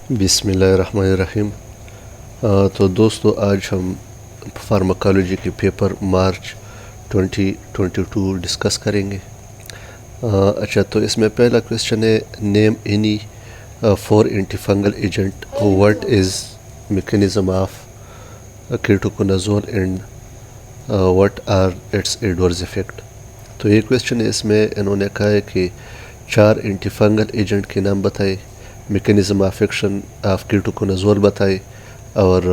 بسم اللہ الرحمن الرحیم۔ تو دوستو آج ہم فارماکالوجی کے پیپر مارچ 2022 ڈسکس کریں گے۔ اچھا، تو اس میں پہلا کویسچن ہے، name any four anti fungal agent, what is mechanism of ketoconazole and what are its adverse effect. تو یہ کویسچن ہے، اس میں انہوں نے کہا ہے کہ 4 اینٹی فنگل ایجنٹ کے نام بتائے، میکینزم آف ایکشن آف کیٹوکونازول بتائے، اور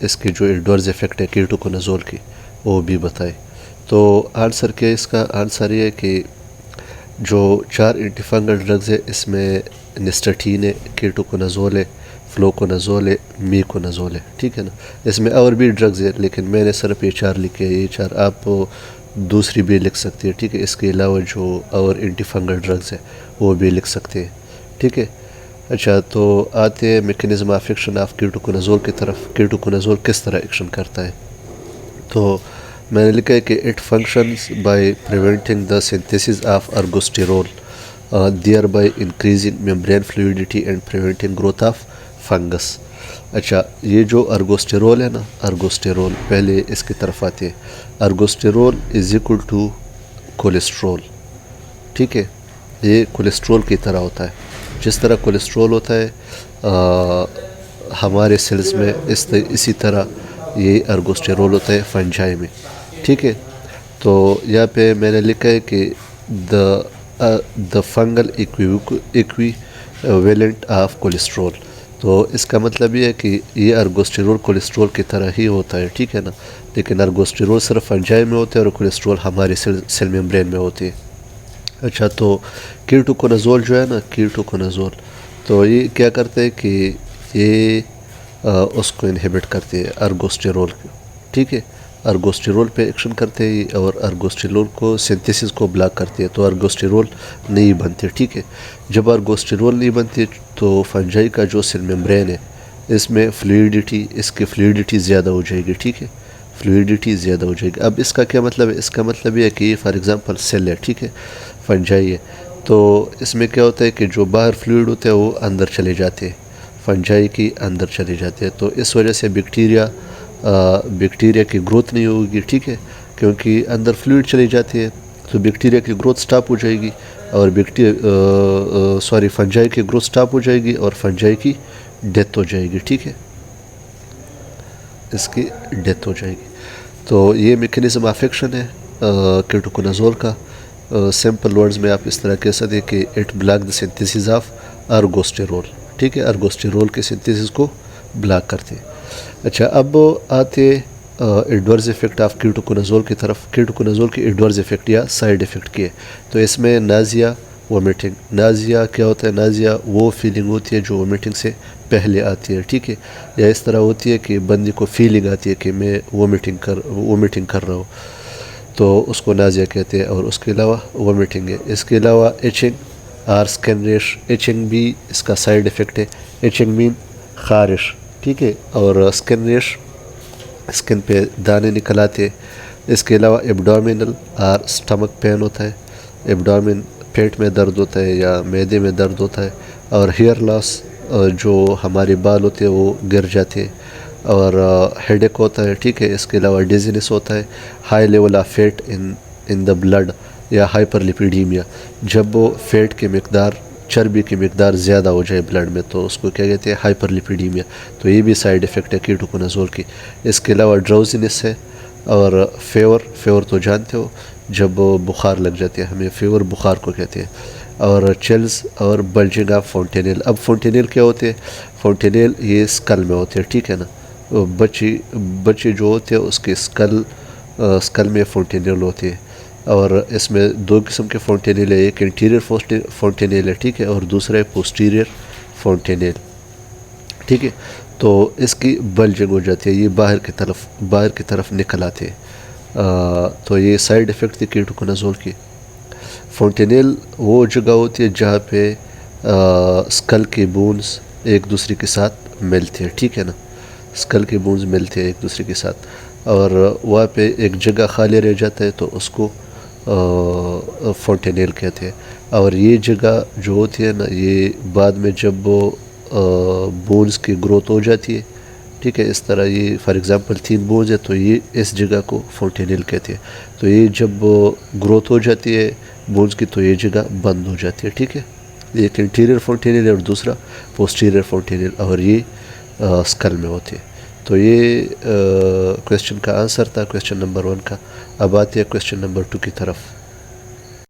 اس کے جو ایڈورس افیکٹ ہے کیٹوکونازول کی وہ بھی بتائے۔ تو آنسر کیا ہے اس کا؟ آنسر یہ ہے کہ جو 4 اینٹی فنگل ڈرگز ہے، اس میں نسٹاٹین ہے، کیٹوکونازول ہے، فلوکونازول ہے، میکونازول ہے، ٹھیک ہے نا۔ اس میں اور بھی ڈرگز ہے لیکن میں نے صرف یہ 4 لکھے ہیں، یہ 4 آپ دوسری بھی لکھ سکتے ہیں، ٹھیک ہے۔ اس کے علاوہ جو اور اینٹی فنگل ڈرگز ہے وہ بھی لکھ سکتے ہیں، ٹھیک ہے۔ اچھا، تو آتے ہیں میکینزم آف ایکشن آف کیٹوکونازول کی طرف۔ کیٹوکونازول کس طرح ایکشن کرتا ہے؟ تو میں نے لکھا ہے کہ it functions by preventing the synthesis of ergosterol thereby increasing membrane fluidity and preventing growth of fungus. اچھا، یہ جو ارگوسٹیرول ہے نا، ارگوسٹیرول پہلے اس کی طرف آتے ہیں۔ ارگوسٹیرول از اکول ٹو کولیسٹرول، ٹھیک ہے۔ یہ کولیسٹرول کی طرح ہوتا ہے، جس طرح کولیسٹرول ہوتا ہے ہمارے سیلز میں، اسی طرح یہ ارگوسٹیرول ہوتا ہے فنجائی میں، ٹھیک ہے۔ تو یہاں پہ میں نے لکھا ہے کہ دا فنگل ایکویویلنٹ آف کولیسٹرول۔ تو اس کا مطلب یہ ہے کہ یہ ارگوسٹیرول کولیسٹرول کی طرح ہی ہوتا ہے، ٹھیک ہے نا۔ لیکن ارگوسٹیرول صرف فنجائی میں ہوتے ہیں اور کولیسٹرول ہمارے سیل ممبرین میں ہوتے ہیں۔ اچھا، تو کیٹوکونازول جو ہے نا، کیٹوکونازول، تو یہ کیا کرتے ہیں کہ یہ اس کو انہیبٹ کرتے ہیں، ارگوسٹیرول کو، ٹھیک ہے۔ ارگوسٹیرول پہ ایکشن کرتے ہیں اور ارگوسٹیرول کو سنتھیسس کو بلاک کرتے ہیں، تو ارگوسٹیرول نہیں بنتے، ٹھیک ہے۔ جب ارگوسٹیرول نہیں بنتی تو فنجائی کا جو سیل ممبرین ہے، اس میں فلوئڈیٹی، اس کی فلوئڈیٹی زیادہ ہو جائے گی، ٹھیک ہے۔ فلوئڈیٹی زیادہ ہو جائے گی۔ اب اس کا کیا مطلب ہے؟ اس کا مطلب یہ ہے کہ فار ایگزامپل سیل ہے، ٹھیک ہے، فنجائی ہے، تو اس میں کیا ہوتا ہے کہ جو باہر فلوئڈ ہوتے ہیں وہ اندر چلے جاتے ہیں، فنجائی کی اندر چلے جاتے ہیں، تو اس وجہ سے بیکٹیریا کی گروتھ نہیں ہوگی، ٹھیک ہے، کیونکہ اندر فلوئڈ چلے جاتے ہیں، تو بیکٹیریا کی گروتھ سٹاپ ہو جائے گی، اور فنجائی کی گروتھ سٹاپ ہو جائے گی اور فنجائی کی ڈیتھ ہو جائے گی، ٹھیک ہے، اس کی ڈیتھ ہو جائے گی۔ تو یہ میکینزم آف ایکشن ہے کیٹوکونازول کا۔ سمپل ورڈز میں آپ اس طرح کہہ سکتے ہیں کہ it block the synthesis of ergosterol, ٹھیک ہے، ارگوسٹیرول کے سنتھیسس کو بلاک کرتے ہیں۔ اچھا، اب آتے ایڈورس افیکٹ آف کیٹوکونازول کی طرف۔ کیٹوکونازول کی ایڈورس افیکٹ یا سائیڈ افیکٹ کی ہے، تو اس میں نازیا، وومیٹنگ۔ نازیا کیا ہوتا ہے؟ نازیا وہ فیلنگ ہوتی ہے جو وومیٹنگ سے پہلے آتی ہے، ٹھیک ہے، یا اس طرح ہوتی ہے کہ بندے کو فیلنگ آتی ہے کہ میں وومیٹنگ کر رہا ہوں، تو اس کو نازیا کہتے ہیں، اور اس کے علاوہ وومیٹنگ ہے۔ اس کے علاوہ ایچنگ اور سکن ریش، ایچنگ بھی اس کا سائیڈ افیکٹ ہے۔ ایچنگ مین خارش، ٹھیک ہے، اور سکن ریش، سکن پہ دانے نکل آتے ہیں۔ اس کے علاوہ ایبڈومینل اور سٹمک پین ہوتا ہے، ایبڈومین پیٹ میں درد ہوتا ہے یا معدے میں درد ہوتا ہے، اور ہیئر لاس، جو ہمارے بال ہوتے ہیں وہ گر جاتے ہیں، اور ہیڈ ایک ہوتا ہے، ٹھیک ہے۔ اس کے علاوہ ڈیزینس ہوتا ہے، high level of fat in the blood یا ہائپر لیپیڈیمیا، جب وہ فیٹ کی مقدار، چربی کی مقدار زیادہ ہو جائے بلڈ میں تو اس کو کیا کہتے ہیں؟ ہائپر لیپیڈیمیا۔ تو یہ بھی سائیڈ افیکٹ ہے کیٹوکونازول کی۔ اس کے علاوہ ڈراؤزینس ہے، اور فیور تو جانتے ہو، جب بخار لگ جاتی ہے، ہمیں فیور بخار کو کہتے ہیں، اور چلز اور بلجنگ آف فونٹینیل۔ اب فونٹینیل کیا ہوتے ہیں؟ فونٹینیل یہ اسکل میں ہوتے ہیں، ٹھیک ہے نا۔ بچے جو ہوتے ہیں اس کے اسکل میں فونٹینیل ہوتے ہیں، اور اس میں 2 قسم کے فونٹینیل ہے، ایک انٹیریئر فونٹینیل ہے، ٹھیک ہے، اور دوسرا ہے پوسٹیریئر فونٹینیل، ٹھیک ہے۔ تو اس کی بلجنگ ہو جاتی ہے، یہ باہر کی طرف نکل آتے ہیں۔ تو یہ سائیڈ افیکٹ تھی کیٹوکونازول کی۔ فونٹینیل وہ جگہ ہوتی ہے جہاں پہ اسکل کے بونز ایک دوسرے کے ساتھ ملتے ہیں، ٹھیک ہے نا، اسکل کے بونز ملتے ہیں ایک دوسرے کے ساتھ، اور وہاں پہ ایک جگہ خالی رہ جاتا ہے تو اس کو فونٹینیل کہتے ہیں۔ اور یہ جگہ جو ہوتی ہے نا، یہ بعد میں جب وہ بونز کی گروتھ ہو جاتی ہے. ٹھیک ہے. اس طرح یہ فار ایگزامپل 3 بونز ہے تو یہ اس جگہ کو فونٹینل کہتے ہیں. تو یہ جب گروتھ ہو جاتی ہے بونز کی تو یہ جگہ بند ہو جاتی ہے. ٹھیک ہے. ایک انٹیریئر فونٹینل ہے اور دوسرا پوسٹیریئر فونٹینل, اور یہ اسکل میں ہوتے ہیں. تو یہ کویسچن کا آنسر تھا کویسچن نمبر 1 کا. اب آتے ہیں کویسچن نمبر 2 کی طرف.